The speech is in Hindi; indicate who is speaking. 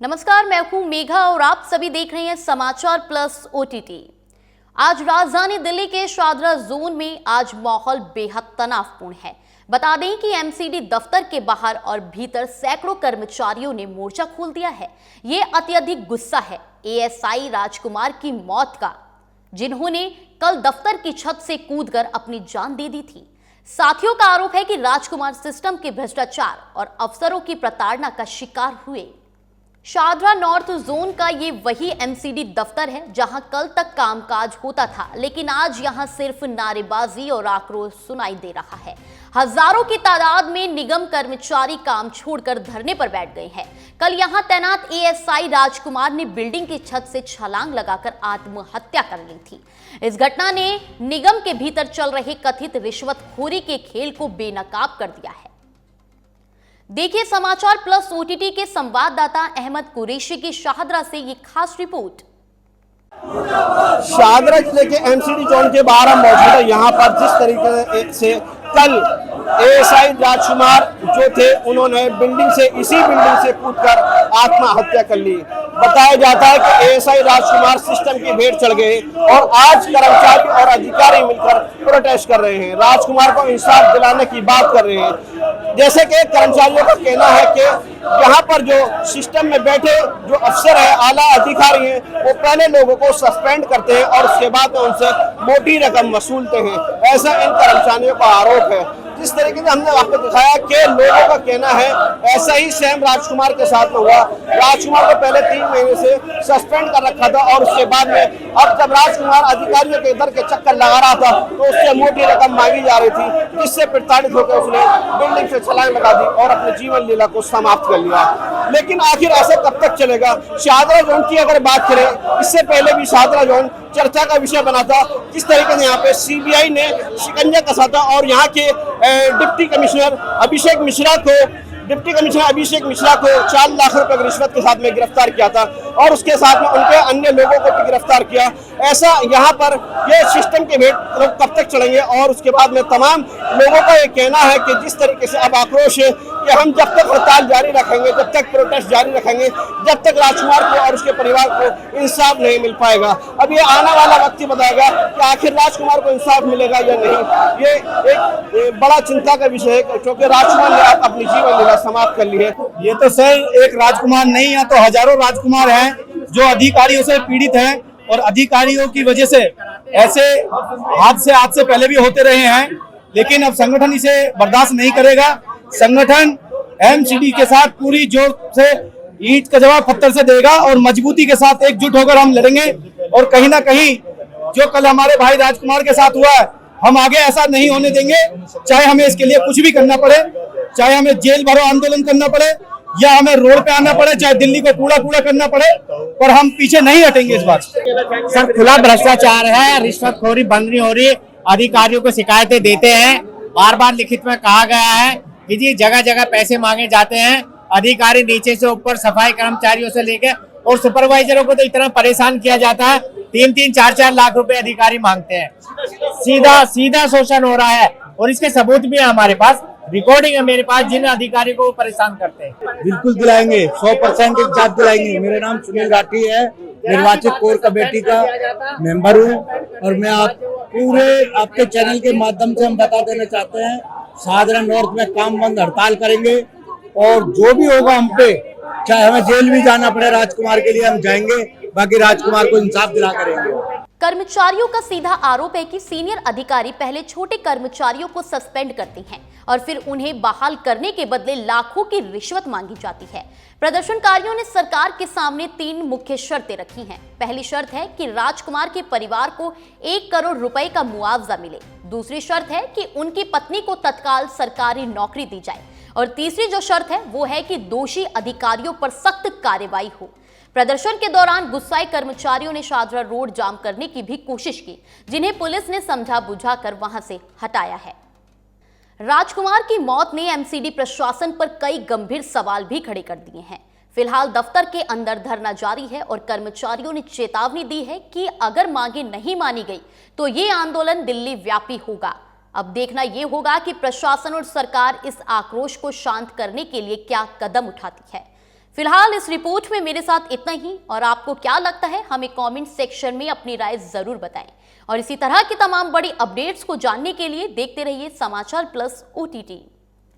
Speaker 1: नमस्कार, मैं हूं मेघा और आप सभी देख रहे हैं समाचार प्लस ओटीटी। आज राजधानी दिल्ली के शादरा जोन में आज माहौल बेहद तनावपूर्ण है। बता दें कि एमसीडी दफ्तर के बाहर और भीतर सैकड़ों कर्मचारियों ने मोर्चा खोल दिया है। ये अत्यधिक गुस्सा है एएसआई राजकुमार की मौत का, जिन्होंने कल दफ्तर की छत से कूदकर अपनी जान दे दी थी। साथियों का आरोप है कि राजकुमार सिस्टम के भ्रष्टाचार और अफसरों की प्रताड़ना का शिकार हुए। शादरा नॉर्थ जोन का ये वही एमसीडी दफ्तर है जहां कल तक कामकाज होता था, लेकिन आज यहां सिर्फ नारेबाजी और आक्रोश सुनाई दे रहा है। हजारों की तादाद में निगम कर्मचारी काम छोड़कर धरने पर बैठ गए हैं। कल यहां तैनात एएसआई राजकुमार ने बिल्डिंग की छत से छलांग लगाकर आत्महत्या कर ली थी। इस घटना ने निगम के भीतर चल रहे कथित रिश्वतखोरी के खेल को बेनकाब कर दिया है। देखिए समाचार प्लस ओटीटी के संवाददाता अहमद कुरैशी की शाहदरा से ये खास रिपोर्ट।
Speaker 2: शाहदरा जिले के एमसीडी जोन के बाहर हम मौजूद है। यहाँ पर जिस तरीके से कल एएसआई राजकुमार जो थे, उन्होंने इसी बिल्डिंग से कूदकर आत्महत्या कर ली। बताया जाता है कि एएसआई राजकुमार सिस्टम की भेंट चढ़ गए और आज कर्मचारी और अधिकारी मिलकर प्रोटेस्ट कर रहे हैं, राजकुमार को इंसाफ दिलाने की बात कर रहे हैं। जैसे कि कर्मचारियों का कहना है कि यहाँ पर जो सिस्टम में बैठे जो अफसर है, आला अधिकारी हैं, वो पहले लोगों को सस्पेंड करते हैं और उसके बाद में उनसे मोटी रकम वसूलते हैं, ऐसा इन कर्मचारियों का आरोप है। जिस तरीके से हमने आपको दिखाया कि लोगों का कहना है ऐसा ही सेम राजकुमार के साथ में हुआ। राजकुमार को पहले 3 महीने से सस्पेंड कर रखा था और उसके बाद में अब जब राजकुमार अधिकारियों के इधर के चक्कर लगा रहा था तो उससे मोटी रकम मांगी जा रही थी, जिससे प्रताड़ित होकर उसने बिल्डिंग से छलांग लगा दी और अपने जीवन लीला को समाप्त कर लिया। लेकिन आखिर ऐसा कब तक चलेगा? शाहदरा जोन की अगर बात करें, इससे पहले भी शाहदरा जोन चर्चा का विषय बना था। किस तरीके से यहाँ पे सीबीआई ने शिकंजा कसा था और यहाँ के डिप्टी कमिश्नर अभिषेक मिश्रा को 4 लाख रुपए की रिश्वत के साथ में गिरफ्तार किया था और उसके साथ में उनके अन्य लोगों को भी गिरफ्तार किया। ऐसा यहाँ पर ये सिस्टम के भेंट कब तक चलेंगे? और उसके बाद में तमाम लोगों का ये कहना है कि जिस तरीके से अब आक्रोश है कि हम जब तक हड़ताल जारी रखेंगे, जब तक प्रोटेस्ट जारी रखेंगे, जब तक राजकुमार को और उसके परिवार को इंसाफ नहीं मिल पाएगा। अब ये आने वाला वक्त ही बताएगा कि आखिर राजकुमार को इंसाफ मिलेगा या नहीं। ये एक बड़ा चिंता का विषय है क्योंकि राजकुमार ने अपनी जीवन लीला समाप्त कर ली है।
Speaker 3: ये तो सर एक राजकुमार नहीं, यहाँ तो हजारों राजकुमार हैं जो अधिकारियों से पीड़ित हैं और अधिकारियों की वजह से ऐसे हादसे पहले भी होते रहे हैं, लेकिन अब संगठन इसे बर्दाश्त नहीं करेगा। संगठन एमसीडी के साथ पूरी जोर से ईंट का जवाब पत्थर से देगा और मजबूती के साथ एकजुट होकर हम लड़ेंगे। और कहीं ना कहीं जो कल हमारे भाई राजकुमार के साथ हुआ है, हम आगे ऐसा नहीं होने देंगे। चाहे हमें इसके लिए कुछ भी करना पड़े, चाहे हमें जेल भरो आंदोलन करना पड़े या हमें रोड पे आना पड़े, चाहे दिल्ली को कूड़ा करना पड़े, पर हम पीछे नहीं हटेंगे इस बात।
Speaker 4: सर खुला भ्रष्टाचार है, रिश्वतखोरी बंद नहीं हो रही, अधिकारियों को शिकायतें देते हैं। बार बार लिखित में कहा गया है कि जी जगह जगह पैसे मांगे जाते हैं। अधिकारी नीचे से ऊपर सफाई कर्मचारियों से लेकर और सुपरवाइजरों को तो इतना परेशान किया जाता है, 3-3, 4-4 लाख रुपए अधिकारी मांगते हैं। सीधा शोषण हो रहा है और इसके सबूत भी है हमारे पास, रिकॉर्डिंग है मेरे पास, जिन अधिकारी को परेशान करते हैं।
Speaker 3: बिल्कुल दिलाएंगे, 100% एक साथ दिलाएंगे। मेरा नाम सुनील राठी है, निर्वाचित कोर कमेटी का मेंबर हूँ और मैं पूरे आपके चैनल के माध्यम से हम बता देना चाहते हैं, शाहदरा नॉर्थ में काम बंद हड़ताल करेंगे और जो भी होगा हम पे, चाहे हमें जेल भी जाना पड़े राजकुमार के लिए, हम जाएंगे। बाकी राजकुमार को इंसाफ दिला करेंगे।
Speaker 1: कर्मचारियों का सीधा आरोप है कि सीनियर अधिकारी पहले छोटे कर्मचारियों को सस्पेंड करते हैं और फिर उन्हें बहाल करने के बदले लाखों की रिश्वत मांगी जाती है। प्रदर्शनकारियों ने सरकार के सामने 3 मुख्य शर्तें रखी हैं। पहली शर्त है कि राजकुमार के परिवार को 1 करोड़ रुपए का मुआवजा मिले। दूसरी शर्त है कि उनकी पत्नी को तत्काल सरकारी नौकरी दी जाए और तीसरी जो शर्त है वो है कि दोषी अधिकारियों पर सख्त कार्रवाई हो। प्रदर्शन के दौरान गुस्साए कर्मचारियों ने शाहदरा रोड जाम करने की भी कोशिश की, जिन्हें पुलिस ने समझा बुझाकर वहां से हटाया है। राजकुमार की मौत ने एमसीडी प्रशासन पर कई गंभीर सवाल भी खड़े कर दिए हैं। फिलहाल दफ्तर के अंदर धरना जारी है और कर्मचारियों ने चेतावनी दी है कि अगर मांगे नहीं मानी गई तो ये आंदोलन दिल्ली व्यापी होगा। अब देखना यह होगा कि प्रशासन और सरकार इस आक्रोश को शांत करने के लिए क्या कदम उठाती है। फिलहाल इस रिपोर्ट में मेरे साथ इतना ही, और आपको क्या लगता है हमें कमेंट सेक्शन में अपनी राय जरूर बताएं। और इसी तरह की तमाम बड़ी अपडेट्स को जानने के लिए देखते रहिए समाचार प्लस OTT।